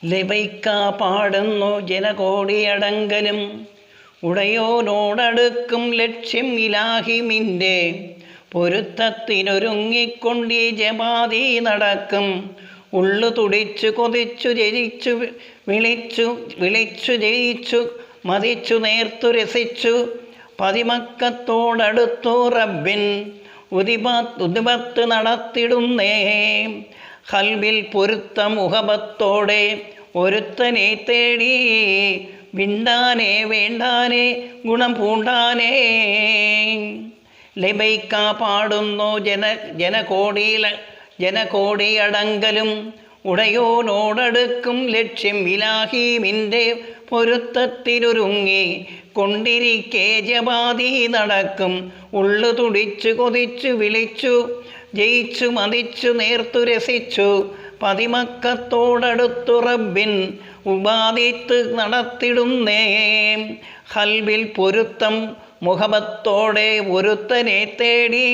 ലഭിക്ക പാടുന്നു ജനകോടിയടങ്കലും ഉടയോനോടടുക്കും ലക്ഷ്യം ഇലാഹിമിൻ്റെ പൊരുത്തത്തിനൊരുങ്ങിക്കൊണ്ടീ ജമാതി നടക്കും. ഉള്ളു തുടിച്ചു കൊതിച്ചു ജയിച്ചു വിളിച്ചു ജയിച്ചു മതിച്ചു നേർത്തു രസിച്ചു പതിമക്കത്തോടടുത്തു റബ്ബിൻ ഉദിപത്ത് നടത്തിടുന്നേ. ഹൽബിൽ പൊരുത്ത മുഹബത്തോടെ ഒരുത്തനെ തേടി വിണ്ടാനേ വേണ്ടാനേ ഗുണം പൂണ്ടാനേ. ലബൈക്ക പാടുന്നു ജനകോടിയടങ്കലും ഉടയോനോടടുക്കും ലക്ഷ്യം ഇലാഹീമിൻ്റെ പൊരുത്തത്തിനൊരുങ്ങി കൊണ്ടിരിക്കെ ജമാതി നടക്കും. ഉള്ളു തുടിച്ചു കൊതിച്ചു വിളിച്ചു ജയിച്ചു മതിച്ചു നേർത്തു രസിച്ചു പതിമക്കത്തോടടുത്തു റബ്ബിൻ ഉപാദിത്ത് നടത്തിടുന്നേ. ഹൽബിൽ പൊരുത്തം മുഹബത്തോടെ ഒരുത്തനെ തേടി